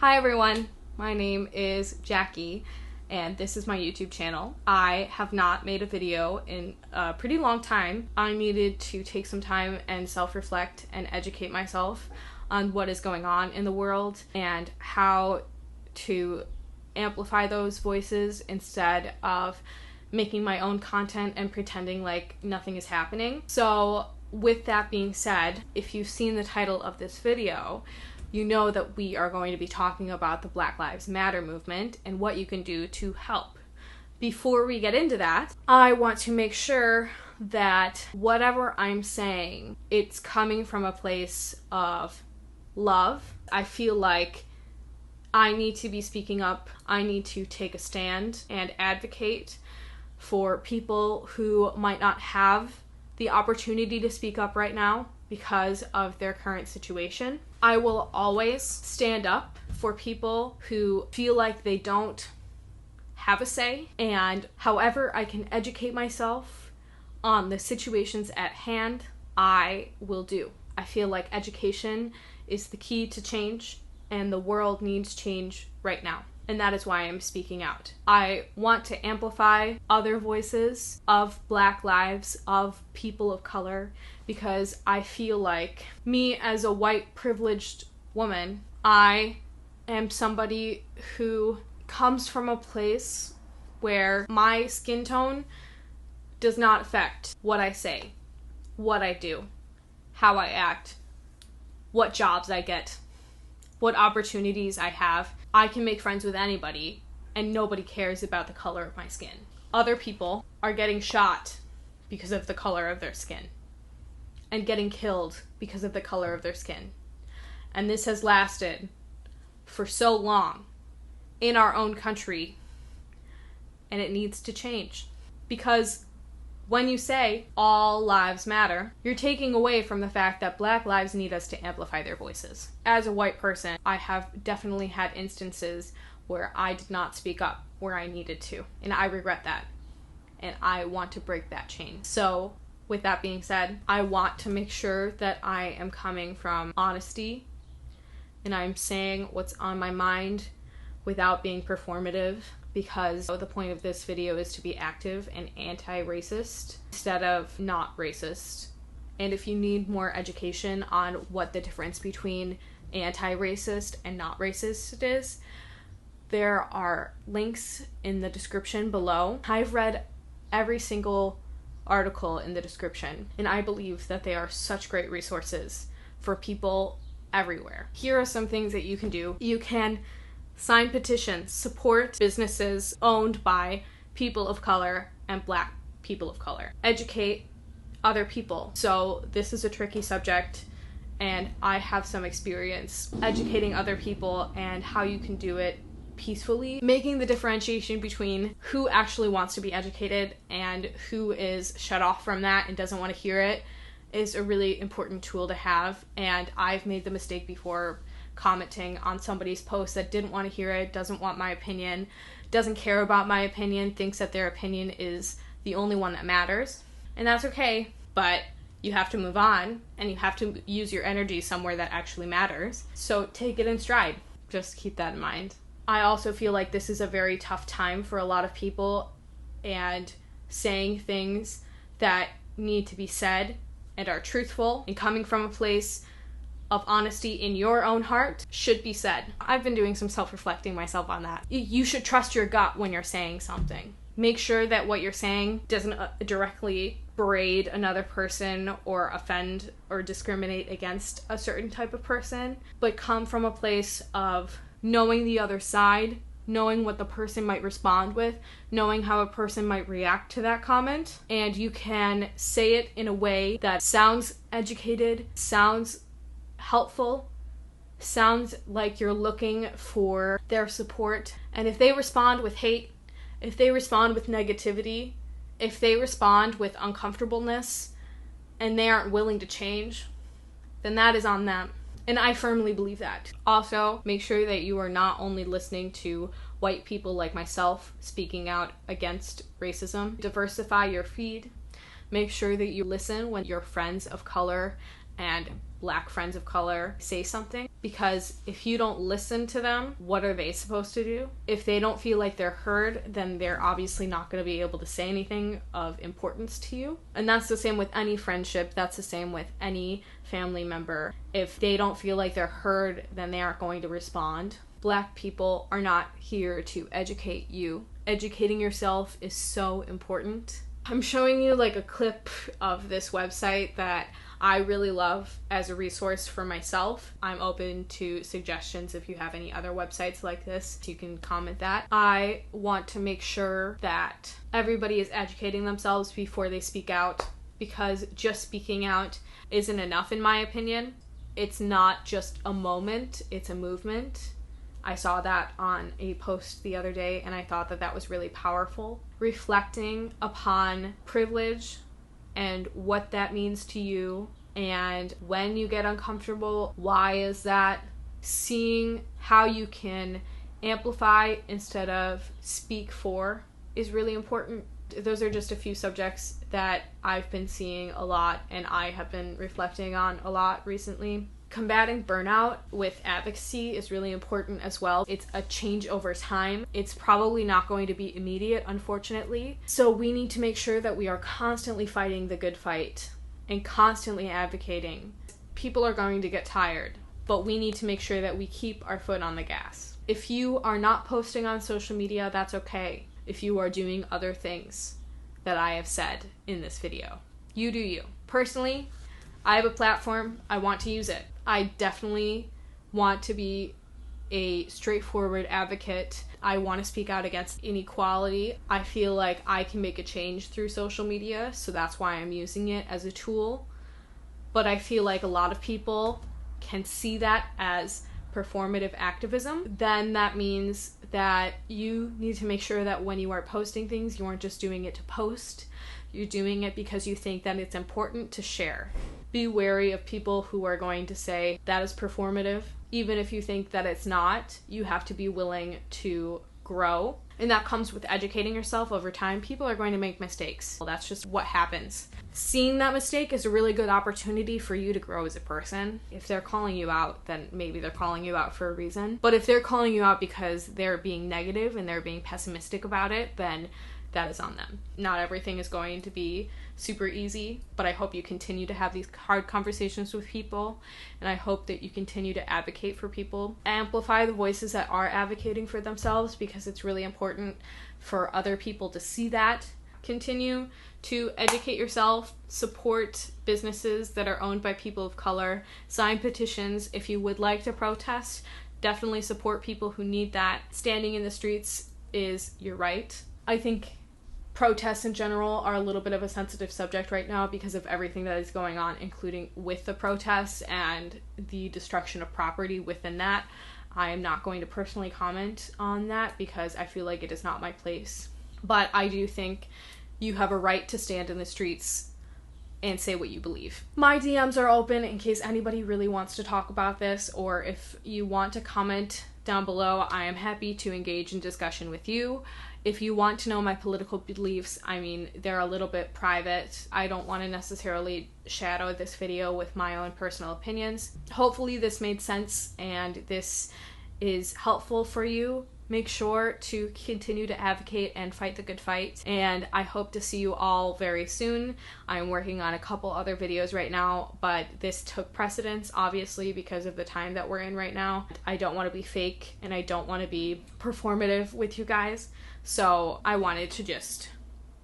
Hi everyone, my name is Jackie and this is my YouTube channel. I have not made a video in a pretty long time. I needed to take some time and self-reflect and educate myself on what is going on in the world and how to amplify those voices instead of making my own content and pretending like nothing is happening. So with that being said, if you've seen the title of this video, you know that we are going to be talking about the Black Lives Matter movement and what you can do to help. Before we get into that, I want to make sure that whatever I'm saying, it's coming from a place of love. I feel like I need to be speaking up. I need to take a stand and advocate for people who might not have the opportunity to speak up right now because of their current situation. I will always stand up for people who feel like they don't have a say, and however I can educate myself on the situations at hand, I will do. I feel like education is the key to change, and the world needs change right now. And that is why I'm speaking out. I want to amplify other voices of Black lives, of people of color, because I feel like me as a white privileged woman, I am somebody who comes from a place where my skin tone does not affect what I say, what I do, how I act, what jobs I get, what opportunities I have. I can make friends with anybody and nobody cares about the color of my skin. Other people are getting shot because of the color of their skin and getting killed because of the color of their skin. And this has lasted for so long in our own country, and it needs to change. Because when you say all lives matter, you're taking away from the fact that Black lives need us to amplify their voices. As a white person, I have definitely had instances where I did not speak up where I needed to, and I regret that. And I want to break that chain. So with that being said, I want to make sure that I am coming from honesty and I'm saying what's on my mind without being performative, because the point of this video is to be active and anti-racist instead of not racist. And if you need more education on what the difference between anti-racist and not racist is, there are links in the description below. I've read every single article in the description, and I believe that they are such great resources for people everywhere. Here are some things that you can do. You can sign petitions, support businesses owned by people of color and Black people of color. Educate other people. So this is a tricky subject, and I have some experience educating other people and how you can do it peacefully. Making the differentiation between who actually wants to be educated and who is shut off from that and doesn't want to hear it is a really important tool to have. And I've made the mistake before commenting on somebody's post that didn't want to hear it, doesn't want my opinion, doesn't care about my opinion, thinks that their opinion is the only one that matters. And that's okay, but you have to move on and you have to use your energy somewhere that actually matters. So take it in stride. Just keep that in mind. I also feel like this is a very tough time for a lot of people, and saying things that need to be said and are truthful and coming from a place of honesty in your own heart should be said. I've been doing some self-reflecting myself on that. You should trust your gut when you're saying something. Make sure that what you're saying doesn't directly berate another person or offend or discriminate against a certain type of person, but come from a place of knowing the other side, knowing what the person might respond with, knowing how a person might react to that comment, and you can say it in a way that sounds educated, sounds helpful, sounds like you're looking for their support. And if they respond with hate, if they respond with negativity, if they respond with uncomfortableness and they aren't willing to change, then that is on them. And I firmly believe that. Also, make sure that you are not only listening to white people like myself speaking out against racism. Diversify your feed. Make sure that you listen when your friends of color and Black friends of color say something, because if you don't listen to them, what are they supposed to do? If they don't feel like they're heard, then they're obviously not going to be able to say anything of importance to you. And that's the same with any friendship. That's the same with any family member. If they don't feel like they're heard, then they aren't going to respond. Black people are not here to educate you. Educating yourself is so important. I'm showing you like a clip of this website that I really love as a resource for myself. I'm open to suggestions. If you have any other websites like this, you can comment that. I want to make sure that everybody is educating themselves before they speak out, because just speaking out isn't enough in my opinion. It's not just a moment, it's a movement. I saw that on a post the other day and I thought that that was really powerful. Reflecting upon privilege and what that means to you, and when you get uncomfortable, why is that? Seeing how you can amplify instead of speak for is really important. Those are just a few subjects that I've been seeing a lot and I have been reflecting on a lot recently. Combating burnout with advocacy is really important as well. It's a change over time. It's probably not going to be immediate, unfortunately. So we need to make sure that we are constantly fighting the good fight and constantly advocating. People are going to get tired, but we need to make sure that we keep our foot on the gas. If you are not posting on social media, that's okay. If you are doing other things that I have said in this video, you do you. Personally, I have a platform. I want to use it. I definitely want to be a straightforward advocate. I want to speak out against inequality. I feel like I can make a change through social media, so that's why I'm using it as a tool. But I feel like a lot of people can see that as performative activism. Then that means that you need to make sure that when you are posting things, you aren't just doing it to post. You're doing it because you think that it's important to share. Be wary of people who are going to say that is performative. Even if you think that it's not, you have to be willing to grow. And that comes with educating yourself over time. People are going to make mistakes. Well, that's just what happens. Seeing that mistake is a really good opportunity for you to grow as a person. If they're calling you out, then maybe they're calling you out for a reason. But if they're calling you out because they're being negative and they're being pessimistic about it, then that is on them. Not everything is going to be super easy, but I hope you continue to have these hard conversations with people, and I hope that you continue to advocate for people. Amplify the voices that are advocating for themselves, because it's really important for other people to see that. Continue to educate yourself, support businesses that are owned by people of color, sign petitions. If you would like to protest, definitely support people who need that. Standing in the streets is your right. I think protests in general are a little bit of a sensitive subject right now because of everything that is going on, including with the protests and the destruction of property within that. I am not going to personally comment on that because I feel like it is not my place. But I do think you have a right to stand in the streets and say what you believe. My DMs are open in case anybody really wants to talk about this, or if you want to comment down below, I am happy to engage in discussion with you. If you want to know my political beliefs, I mean, they're a little bit private. I don't want to necessarily shadow this video with my own personal opinions. Hopefully this made sense and this is helpful for you. Make sure to continue to advocate and fight the good fight, and I hope to see you all very soon. I'm working on a couple other videos right now, but this took precedence, obviously, because of the time that we're in right now. I don't want to be fake, and I don't want to be performative with you guys, so I wanted to just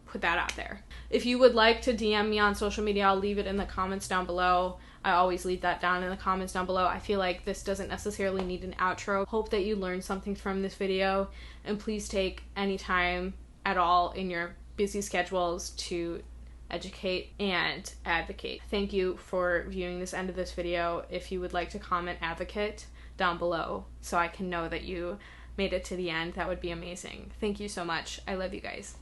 put that out there. If you would like to DM me on social media, I'll leave it in the comments down below. I always leave that down in the comments down below. I feel like this doesn't necessarily need an outro. Hope that you learned something from this video, and please take any time at all in your busy schedules to educate and advocate. Thank you for viewing this end of this video. If you would like to comment advocate down below so I can know that you made it to the end, that would be amazing. Thank you so much. I love you guys.